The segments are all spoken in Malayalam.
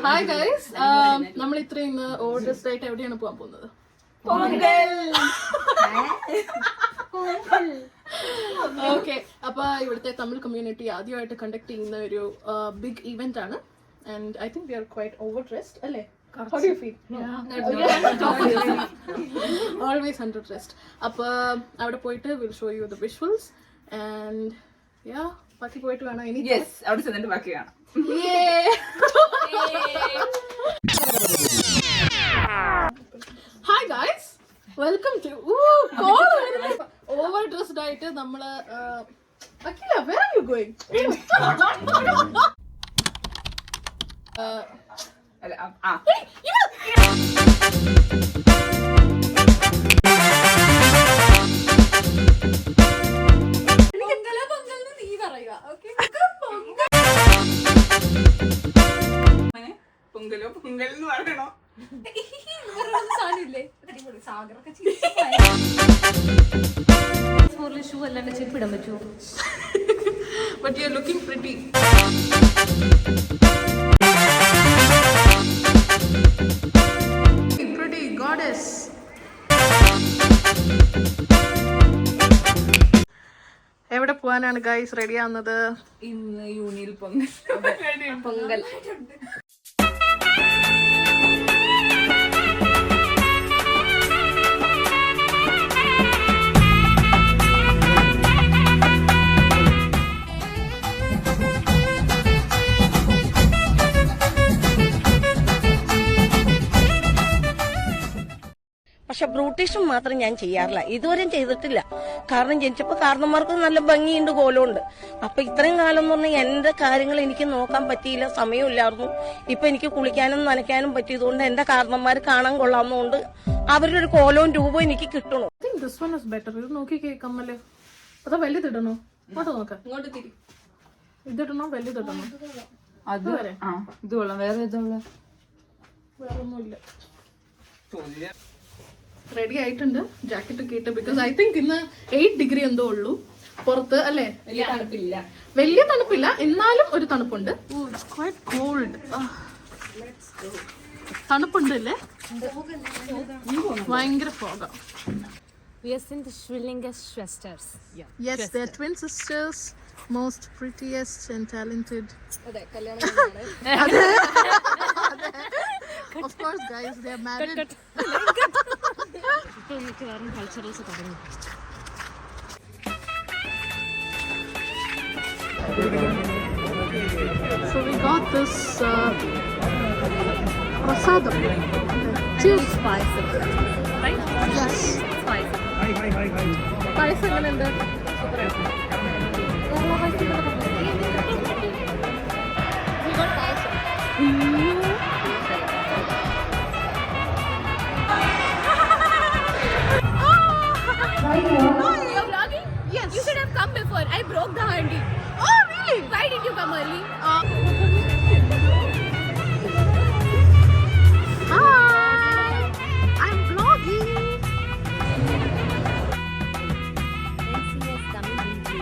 ഹായ് ഗൈസ്, നമ്മൾ ഇത്രയും ഇന്ന് ഓവർ ഡ്രസ്ഡ് ആയിട്ട് എവിടെയാണ് പോകാൻ പോകുന്നത്? ഓക്കെ, അപ്പൊ ഇവിടുത്തെ തമിഴ് കമ്മ്യൂണിറ്റി ആദ്യമായിട്ട് കണ്ടക്ട് ചെയ്യുന്ന ഒരു ബിഗ് ഇവന്റ് ആണ്. And I think we R quite over dressed അല്ലേ? How do you feel? Always underdressed. അപ്പൊ അവിടെ പോയിട്ട് will show you the visuals and yeah ബാക്കി പോയിട്ട് വേണം ഇനി. യെസ്, അവിടെ ചെന്നിട്ട് ബാക്കി കാണാം. Hi guys, welcome to overdressed ആയിട്ട് നമ്മള് അഖില, where are you going? അല്ല പൊങ്കലോ പൊങ്കൽ എന്ന് പറയണോ? ഷൂ അല്ലാണ്ട് ചെരുപ്പിടാൻ പറ്റുമോ? But you're looking pretty. Pretty goddess. എവിടെ പോവാനാണ് ഗൈസ് റെഡി ആവുന്നത്? ഇന്ന് യൂണിയൻ പൊങ്കൽ. പൊങ്കൽ പക്ഷെ ബ്രൂട്ടീഷും മാത്രം ഞാൻ ചെയ്യാറില്ല, ഇതുവരെയും ചെയ്തിട്ടില്ല. കാരണം ജനിച്ചപ്പോൾ കാരണന്മാർക്ക് നല്ല ഭംഗിയുണ്ട്, കോലമുണ്ട്. അപ്പൊ ഇത്രയും കാലം എന്ന് പറഞ്ഞാൽ എന്റെ കാര്യങ്ങൾ എനിക്ക് നോക്കാൻ പറ്റിയില്ല, സമയമില്ലായിരുന്നു. ഇപ്പൊ എനിക്ക് കുളിക്കാനും നനയ്ക്കാനും പറ്റിയതുകൊണ്ട് എന്റെ കാരണന്മാർ കാണാൻ കൊള്ളാവുന്നതുകൊണ്ട് അവരുടെ ഒരു കോലവും രൂപവും എനിക്ക് കിട്ടണു. This one is better. ഇത് നോക്കിക്കേ കമ്മല്. അതോ വലുതിടണോ? അങ്ങോട്ട് നോക്കാം. ഇതിടണോ വലുതിടണോ? അത് ഇത് കൊള്ളാം. വേറെ ഏതുള്ള? വേറൊന്നുമില്ല. റെഡി ആയിട്ടുണ്ട്, ജാക്കറ്റ് ഒക്കെ ഇട്ട്. ബിക്കോസ് ഐ തിങ്ക് ഇന്ന് 8 ഡിഗ്രി എന്തോ ഉള്ളൂ പുറത്ത് അല്ലേ? വലിയ തണുപ്പില്ല, എന്നാലും ഒരു തണുപ്പുണ്ട്. തണുപ്പുണ്ട് അല്ലേ? ഭയങ്കര ഫോഗ. We are in the Shrilinga sisters. Yes, they are twin sisters, most prettiest and talented. Of course guys, they are married. Culturals തുടങ്ങി. So we got this prasadam. Cheers. Spice. Right? Yes. Spice. പായസം എങ്ങനെയുണ്ട്? Yes. You should have come before. I broke the handi. Oh really? Why did you come early? Hi, I'm vlogging. NCS Tamil region.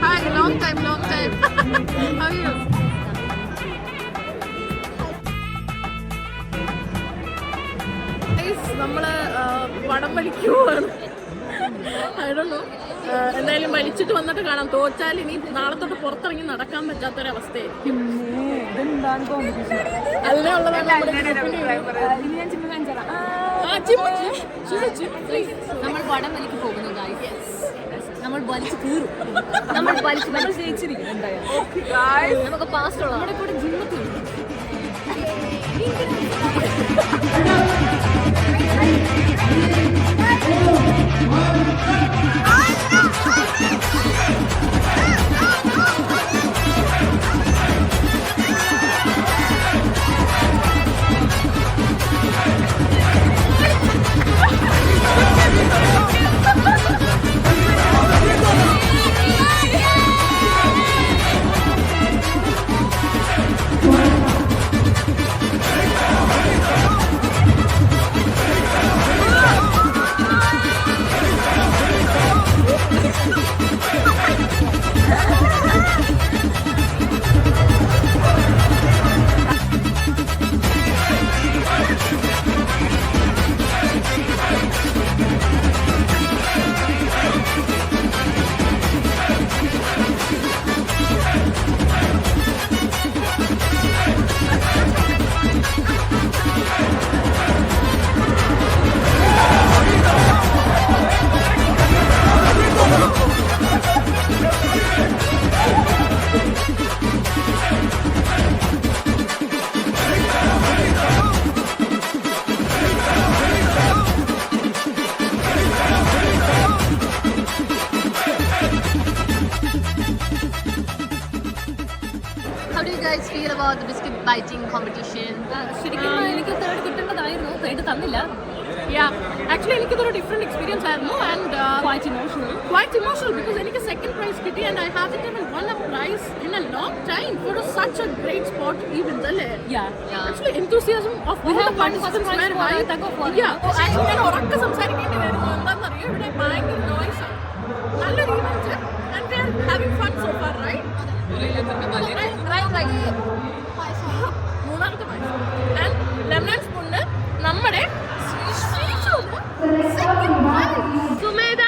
Hi, long time. How are you? നമ്മള് പടം വലിക്കുവാണ്. I don't know. എന്തായാലും വലിച്ചിട്ട് വന്നിട്ട് കാണാം. തോറ്റാൽ ഇനി നാളെ തൊട്ട് പുറത്തിറങ്ങി നടക്കാൻ പറ്റാത്തൊരവസ്ഥയായിരിക്കും. അല്ലേ ഉള്ളതാണ്. നമ്മൾ പടം വലിക്ക് പോകുന്നു guys. നമ്മൾ വലിച്ചു കീറും. നമ്മൾ ജയിച്ചിരിക്കും എന്തായാലും. നമുക്ക് പാസ്റ്റ് ഉള്ള നമ്മുടെ കൂടെ ജിമ്മത്തിൽ the biscuit biting competition? ശരിക്കും എനിക്ക് തേർഡ് കിട്ടേണ്ടതായിരുന്നു, തേർഡ് തന്നില്ല. Actually എനിക്കിതൊരു ഡിഫറെന്റ് എക്സ്പീരിയൻസ് ആയിരുന്നു ആൻഡ് quite emotional because എനിക്ക് സെക്കൻഡ് പ്രൈസ് കിട്ടി and I haven't even won a prize in a long time for such a great sport event അല്ലേ. Actually enthusiasm of all the participants were high. Actually ഞാൻ ഉറക്കെ സംസാരിക്കേണ്ടി വരുന്നു, എന്താണെന്നറിയോ, ഇവിടെ ഭയങ്കര noise ആണ്. നല്ലൊരു event and we are having fun so far, right? മൂന്നാമത്തെ പായസം ആൻഡ് ലെമൺ സ്പൂണിന് നമ്മുടെ സുമേധ.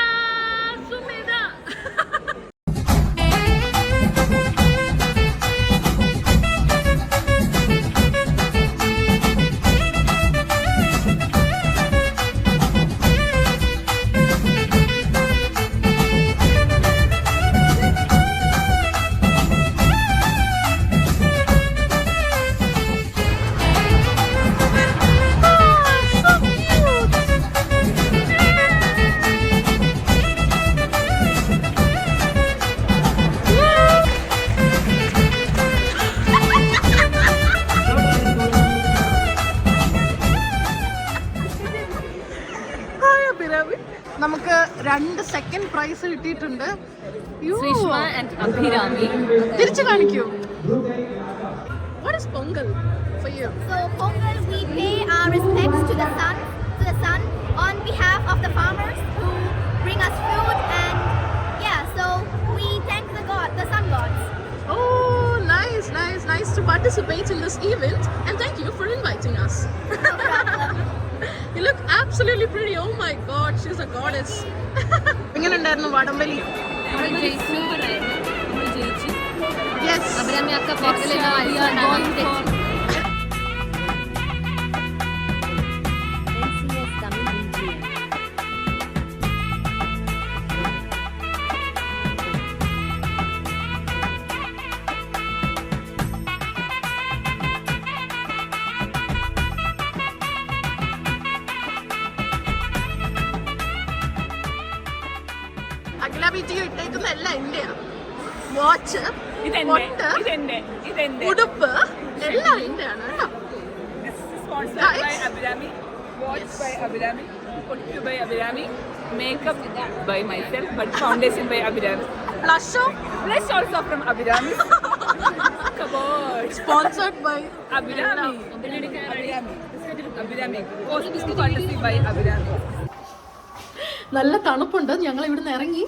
നമുക്ക് 2 സെക്കൻഡ് പ്രൈസ് കിട്ടിയിട്ടുണ്ട്. ശ്രീഷ്മ and അഭിരാമി. തിരിച്ചു കാണിക്കൂ. What is Pongal for you? So Pongal, we pay our respects to the sun on behalf of the farmers who bring us food, and so we thank the sun gods. Oh, nice to participate in this event and thank you for inviting us. No problem. You look absolutely pretty. Oh my god, she's a goddess. എങ്ങനെ ഉണ്ടായിരുന്നു വടംവലി? ജയിച്ചു. Yes. അഭിരാമി അക്ക പുറകിലേക്ക് അഖില വീട്ടിൽ ഇട്ടേക്കുന്ന എല്ലാം എന്റെയാ. വാച്ച്, പൊട്ട്, ഉടുപ്പ് എല്ലാം എന്റെയാണ് കേട്ടോ. Sponsored by Abhirami, watch by Abhirami, puttu by Abhirami, makeup by myself, but foundation by Abhirami. Blush Also from Abhirami. Come on. sponsored by Abhirami. Costume courtesy by Abhirami. നല്ല തണുപ്പുണ്ട്, ഞങ്ങൾ ഇവിടുന്ന് ഇറങ്ങി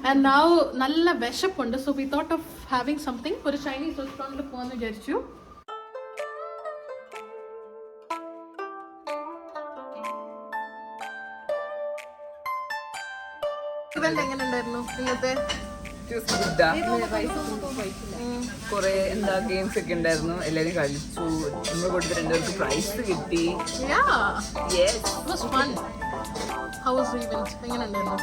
ആൻഡ് നൗ നല്ല വിശപ്പുണ്ട്. So we thought of having something. ഒരു ചൈനീസ് റെസ്റ്റോറൻറ്റിൽ പോകാമെന്ന് വിചാരിച്ചു. ഇവന്റ് എങ്ങനെ ഉണ്ടായിരുന്നു ഇന്നത്തെ? കുറെ ഗെയിംസ് ഒക്കെ ഉണ്ടായിരുന്നു, എല്ലാരും കളിച്ചു. നമ്മൾ കൊടുത്ത 2 പേർക്ക് പ്രൈസ് കിട്ടി. It was fun. How was the event? എങ്ങനെ ഉണ്ടായിരുന്നു?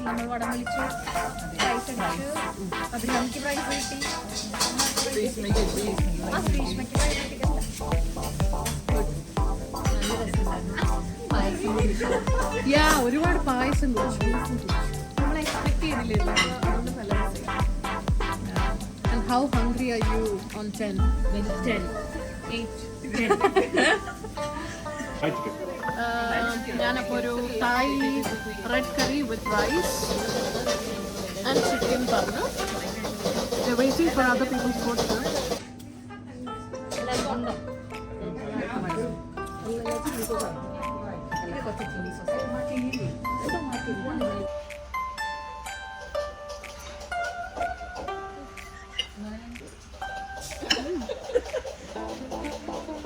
നമ്മൾ വടം വലിച്ചു, പ്രൈസ് അടിച്ചു, അഭിരാമിക്ക് പ്രൈസ് കിട്ടി, ശ്രീഷ്മയ്ക്ക് പ്രൈസ് കിട്ടി. ഒരുപാട് പായസം കുടിച്ചു. നമ്മൾ എക്സ്പെക്ട് ചെയ്തില്ലായിരുന്നു, അതുകൊണ്ട് നല്ല രസമായി. And how hungry are you on 10? 10. 8. ഞാനപ്പോൾ ഒരു Thai red curry with rice and chicken പറഞ്ഞു. Waiting for other people's food.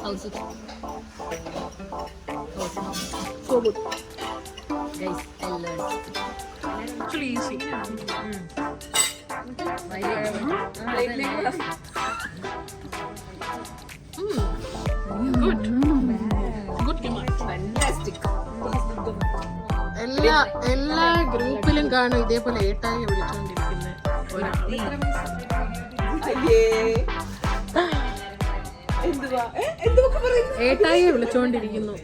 How's it? So good. Guys, I learned. Actually easy. Good. Good command. Fantastic. എല്ലാ ഗ്രൂപ്പിലും കാണും ഇതേപോലെ ഏട്ടായി വിളിച്ചുകൊണ്ടിരിക്കുന്ന ഒരാൾ. ഏട്ടായി വിളിച്ചുകൊണ്ടിരിക്കുന്നു.